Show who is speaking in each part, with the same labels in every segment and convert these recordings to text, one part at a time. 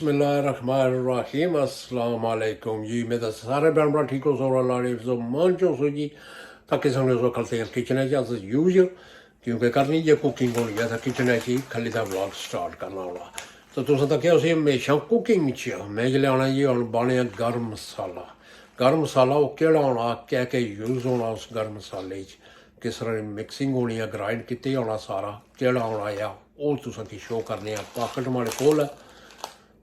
Speaker 1: बिस्मिल्लाहिर्रहमानिर्रहीम अस्सलाम वालेकुम जी। मेरे सारे भैन भ्रा ठीक हो सोरा लाने सो मन चो सो जी ताकि समझो सो खलते किचन है जैसे यूज क्योंकि करनी जे कुकिंग होनी है किचन है जी खाली दा व्लॉग स्टार्ट करना होना तो तुसें तक्केआ उसी हमेशा कुकिंग च मैं जिसले आना जी हूँ बने गर्म मसाला वो केड़ा होना क्या क्या यूज होना उस गर्म मसाले च किस तरह मिक्सिंग होनी है ग्राइंड किते होना सारा केड़ा होना या वो तुसें की शो करने पाकट माड़े कोल है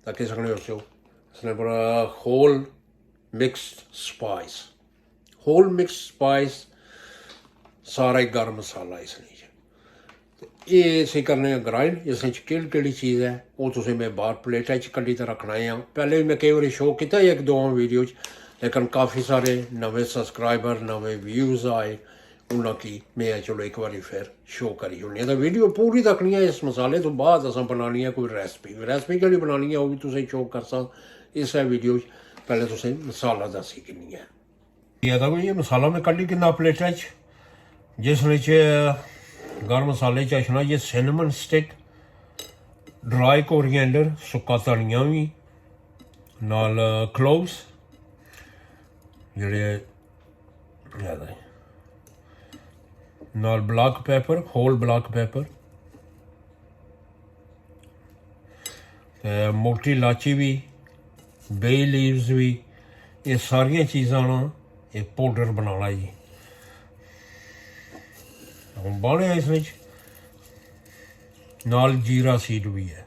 Speaker 1: ताकि सकने हो इसने बड़ा होल मिक्स स्पाइस सारा ही गर्म मसाला इसने ये इसी करने ग्राइंड इसने केड़ी चीज़ है वो तुसें मैं बाहर प्लेटा च कड्ढी ते रखना है पहले भी मैं कई बार शो किया एक दो वीडियो लेकिन काफ़ी सारे नवे सबसक्राइबर नवे व्यूज़ आए उन्होंने मैं चलो एक बार फिर शो करी होनी तो वीडियो पूरी तकनी है इस मसाले तो बाद अस बनानी है कोई रेसिपी केड़ी बनानी है वो भी तुसें शो कर सक इस वीडियो पहले तुसें मसाला दसी किन्नी है ये मसाला मैं कड्ढी किन्ना प्लेटा च जिस गर्म मसाले च छना ये सिनेमन स्टिक ड्राई कोरिएंडर सुक्का धनिया भी नाल क्लोव्स जेह्ड़े नाल black pepper whole black pepper मोटी इलाची भी बे लीव्स भी ये सारिया चीज़ां ना ये पाउडर बनाना जी बाने इसमें नाल जीरा सीड भी है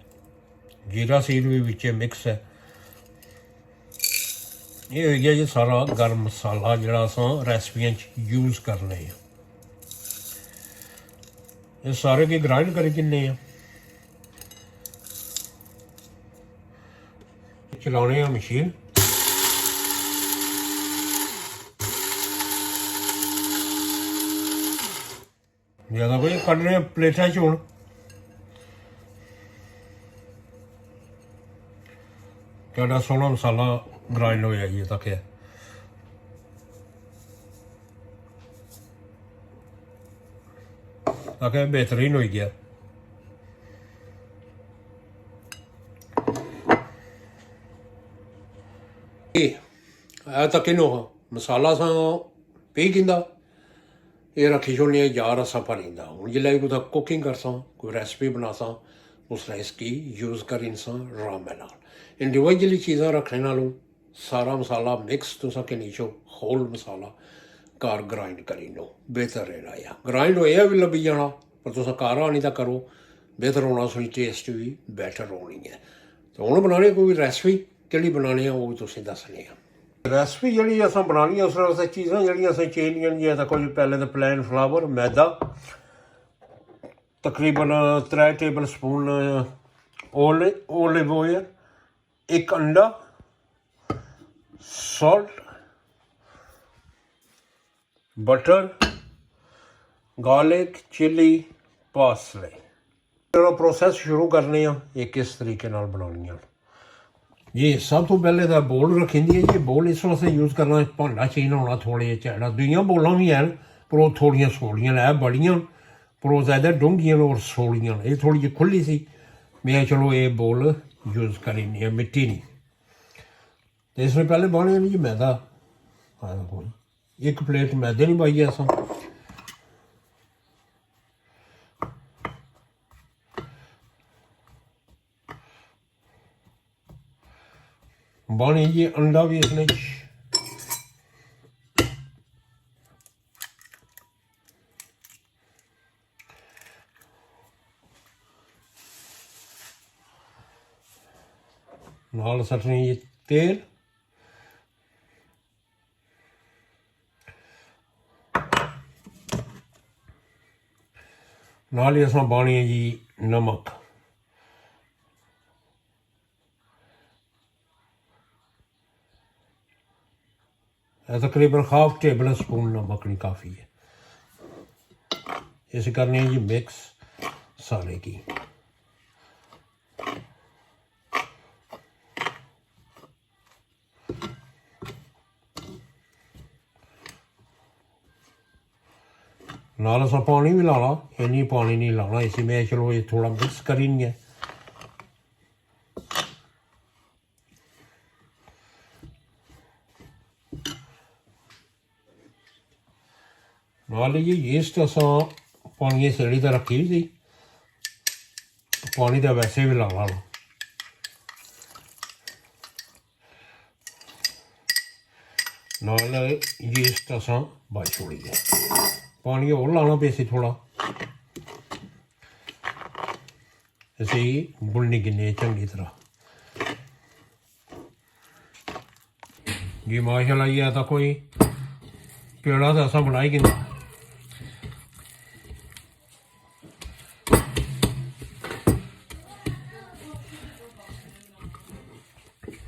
Speaker 1: जीरा सीड भी विच मिक्स है ये हो गया जी सारा गर्म मसाला जिहड़ा असां रेसिपियां यूज करने हैं ये सारे की ग्राइंड करी किन्ने चलाने मशीन ज़्यादा कोई कड्ढने प्लेटा च हूँ केड़ा सोहना मसाला ग्राइंड होया जी तक है ताकि बेहतरीन हो गया तक इन मसाला सा पी गिंदा ये रखी छोड़नी जार असा भरींदा हूँ जिसलै भी कुछ कुकिंग करसा कोई रेसिपी बनासा उसने इसकी यूज़ कर इंसान आराम नाल इंडिविजुअली चीज़ां रखने नालों सारा मसाला मिक्स तुसा के नीचो होल मसाला घर ग्राइंड करी लो बेहतर रहना या ग्राइंड होया भी लब्भी जाना पर तुसा घर आनी तो करो बेहतर होना उसकी टेस्ट भी बैटर होनी है तो हूँ बनाने कोई रेसिपी केड़ी बनानी है वो भी तुसें दसनी है रेसिपी जी अस बनानी उस वास्ते चीज़ां जड़ियां असें चेंजियां जी कोई पहले तो प्लेन फ्लावर मैदा तकरीबन 3 टेबल स्पून ओलिव ऑयल एक अंडा salt butter garlic chilli parsley process शुरू करने ये किस तरीके नाल बनानी ये सब तो पहले तो बोल रखी है जी बोल इस वास्ते यूज़ करना भांडा चाहिए होना थोड़े झैड़ा दुइयां बोलां भी हैं पर वो थोड़ियां सौलियां है बड़ियां पर वो ज़्यादा डूंघियां और सौलियां ये थोड़ी जी खुली सी मैं चलो ये बोल यूज़ करी है मिट्टी नहीं तो इसमें पहले बाने जी मैदा एक प्लेट मैदे नहीं पाइए अस बाने जी अंडा भी इसमें नाल सटनी जी तेल नाल ही असां बानी है जी नमक तकरीबन हाफ टेबल स्पून नमक नहीं काफ़ी है इस करनी है जी मिक्स सारे की नाल अस पानी भी लाना इन्नी पानी नहीं लाना इसी में चलो ये थोड़ा मिक्स करी नहीं है मान लीजिए यीस्ट असां पानी सेड़ी तो रखी सी, पानी तो वैसे भी ला लो, नाल यीस्ट असां पाई छोड़ी है, पानी और लाना पे सी थोड़ा, असी गुलनी गिने चंगी तरह जी। माशाल्लाह ये तो कोई पेड़ा तो असा बनाई गिना।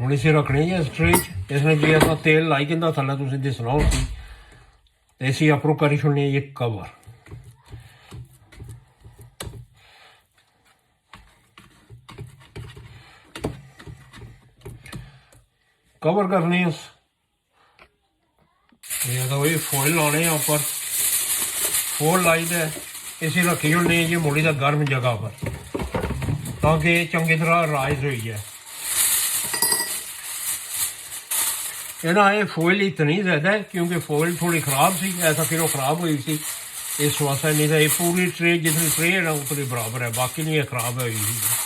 Speaker 1: ਹੁਣ इसे रखने जी इस ट्रे च, इसने जी अस तेल लाई कहता थले तुम दिसना होती, तो इसी अपरों करी छोड़ने ये कवर, कवर करने उस ये तो वही फॉइल लाने ऊपर, फॉइल लाई दे इसी रखी छोड़ने जी मुड़ी का गर्म जगह पर, ताकि चंगी तरह राइज हो जाए। ये ना ये फॉइल इतनी ज़्यादा है क्योंकि फॉइल थोड़ी ख़राब सी, ऐसा फिर वो ख़राब हुई थी इस वास्ते, नहीं तो ये पूरी ट्रे जितनी ट्रे है ना उतनी बराबर है, बाकी नहीं है ख़राब है हुई।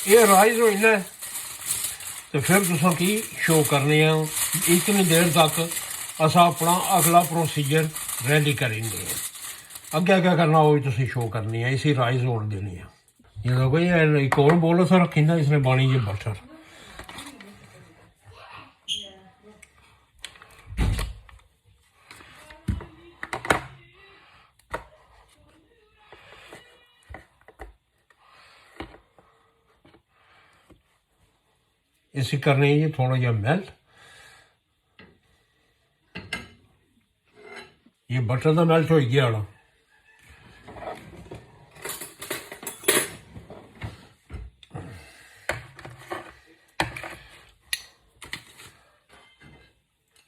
Speaker 1: ये राइज हो जाए तो फिर तुम की शो करने इतनी देर तक असा अपना अगला प्रोसीजर रेडी करेंगे, अगे क्या करना वो तुम शो करनी है, इसी राइज होने देनी है। ये तो कोई एक और बोल सा रखी ना इसने बानी जी बटर, इसी करने ये थोड़ा जहा मेल्ट, ये बटर तो मेल्ट हो गया ना,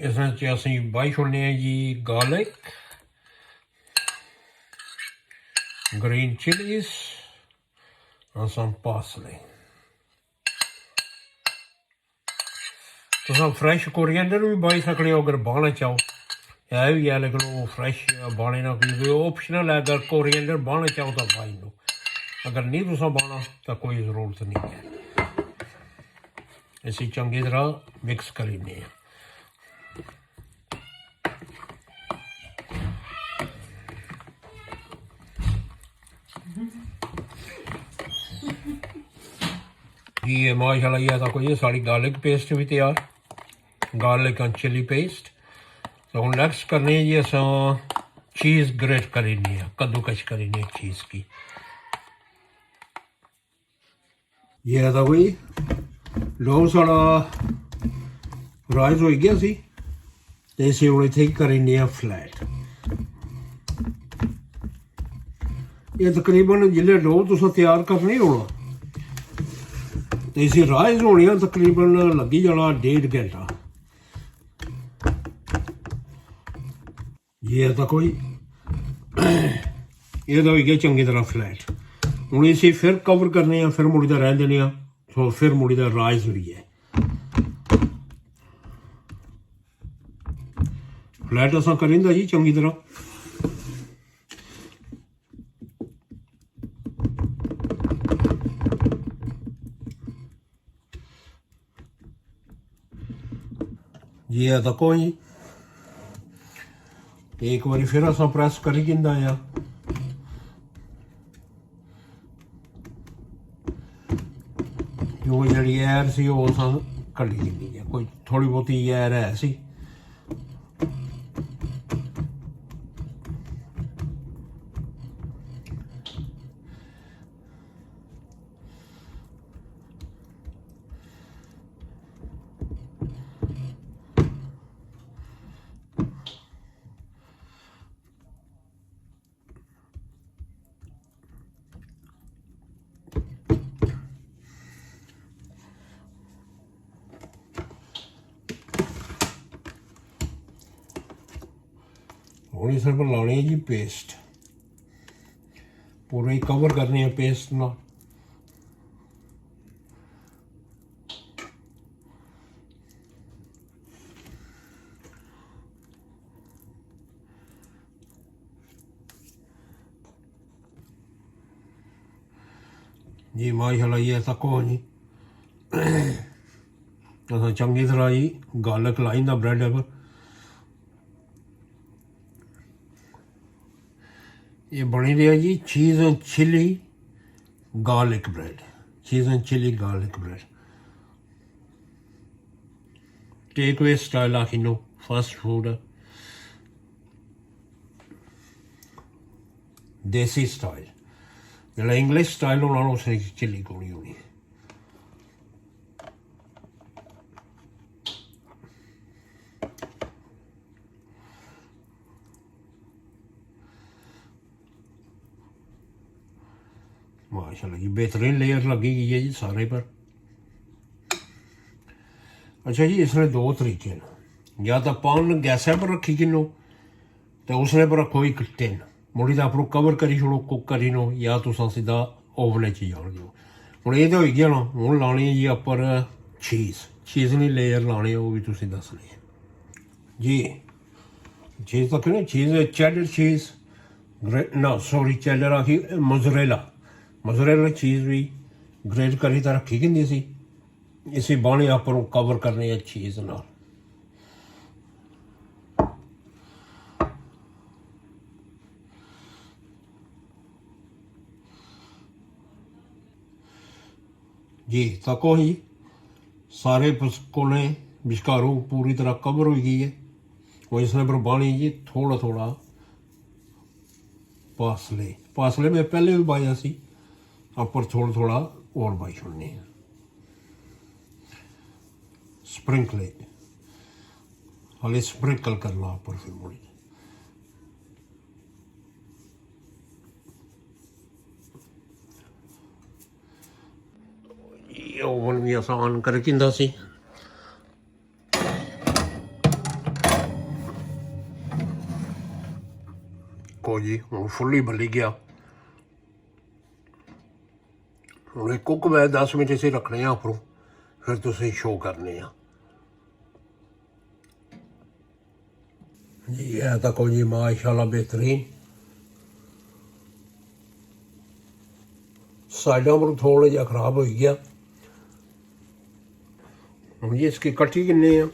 Speaker 1: इसमें असी बाई छोड़ने हैं जी गार्लिक, ग्रीन चिलीज और सम पार्सले। तुम फ्रैश कोरिएंडर भी बाई सकते हो अगर बाना चाहो, है भी है लेकिन वो फ्रैश बाने ना, क्योंकि ऑप्शनल है, अगर कोरिएंडर बाना चाहो तो बाई लो, अगर नहीं तुम बाना तो कोई ज़रूरत नहीं है। इसी चंगी तरह मिक्स कर लेने, जी ये माशाल्लाह ये तो कोई साड़ी गार्लिक पेस्ट भी तैयार, गार्लिक एंड चिली पेस्ट। तो हम नेक्स्ट करने जी अस चीज़ ग्रेट करी है, कद्दूकश करी चीज़ की। ये तो कोई लो साड़ा राइज हो गया सी, तो इसे हम इतने करी फ्लैट, ये तकरीबन जिले डो तुम तैयार करने होना तो इसी राइज होनी तकरीबन लगी जाना 1.5 घंटा। ये तो कोई ये तो हो गया चंगी तरह फ्लैट, हूँ इसी फिर कवर करने, फिर मुड़ी का रह देने, तो फिर मुड़ी का राइज हुई है फ्लैट असा करेंदा जी चंगी तरह। ये तो कोई एक बारी फिर अस प्रैस करी किंदा आ, जो जी एर सी कड़ी दी है, कोई थोड़ी बहुती एर है सी। ਹੁਣ ਇਸ ਪਰ ਲਾਉਣੀ ਹੈ ਜੀ ਪੇਸਟ, ਪੂਰਾ ਹੀ ਕਵਰ ਕਰਨੀ ਹੈ ਪੇਸਟ ਨਾਲ। जी माशाल्लाह ये तको जी असां चंगी तरह जी गार्लिक लाईंदा ब्रेड पर। ये बनी रहा जी cheese and chilli garlic bread, cheese and chilli garlic bread, takeaway style आखिनो, फास्ट फूड देसी स्टाइल, जो इंग्लिश स्टाइल होना उसने चिली कोनी होनी। माशाल्लाह जी बेहतरीन लेयर लगी गई है जी सारे पर। अच्छा जी इसने दो तरीके हैं, या तो पान गैसा पर रखी किनो तो उसने पर रखो एक टिन मुड़ी तो अपनों कवर करी छोड़ो कुक करी नो, या तुसा सीधा ओवन च जान दो। हूँ ये तो हो गया ना, हूँ लानी है जी उपर चीज़ नहीं लेयर लानी है, वो भी तुम दसनी है जी। चीज़ तक नहीं, चीज़ चेडर चीज़ ना सॉरी चेडर आखी मोज़रेला चीज़ भी ग्रेट करी तो रखी कि सी, इसी बाने अपनों कवर करनी है चीज़ नाल। जी तको ही सारे कोने विचकारों पूरी तरह कवर हो गई है। और इसने पर बानी जी थोड़ा थोड़ा पासले में पहले भी बाया सी, ऊपर थोड़ा थोड़ा और बाई छोड़नी है स्प्रिंकले, हाले स्प्रिंकल करना ऊपर फिर मुड़ी। ओवन भी आसान कर किंदा सी। को जी हूँ फुली बली गया, हूँ एक कुक मैं 10 मिनट इसे रखने उपरों, फिर तुम शो करने जी। है तो को जी माशाल्लाह बेहतरीन, साइडों पर थोड़ा जहा खराब हो गया। हूँ जी इसकी कटी किन्ने हैं,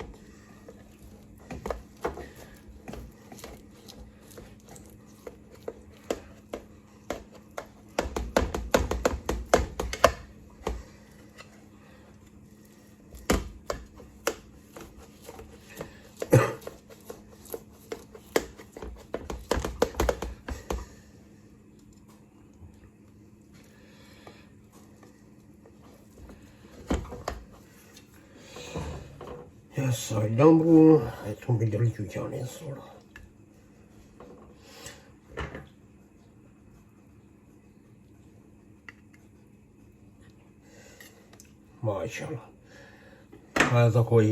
Speaker 1: साइडों पर इतों बिजली चू जाने थोड़ा। माशाल्लाह है तो कोई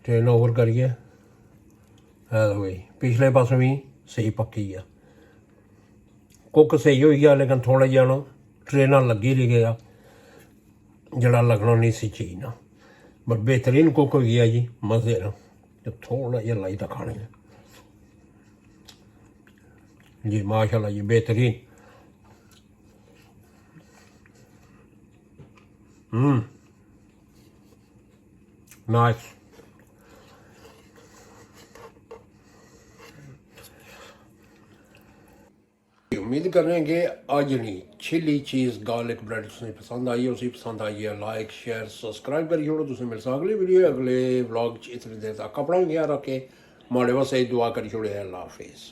Speaker 1: टर्न ओवर करिए, है तो कोई पिछले पासों भी सही पक्की है, कुक सही हो गया, लेकिन थोड़ा जहा ना ट्रेन लगी रही गया जड़ा लगना नहीं सी चीज ना, बट बेहतरीन कुक हो गया जी मजे ना। तो थोड़ा जहा लाई तो खाने जी माशाल्लाह जी बेहतरीन। नाइस। उम्मीद कर रहे हैं कि आज नहीं चिली चीज़ गार्लिक ब्रेड तुसें पसंद आई है, उसी पसंद आई है लाइक शेयर सब्सक्राइब करी छोड़ो। तुसें मिल सा अगली वीडियो अगले व्लॉग च इतनी देर तक अपना ख्याल रखे, माड़े वास्ते दुआ करी छोड़े। अल्लाह हाफिज़।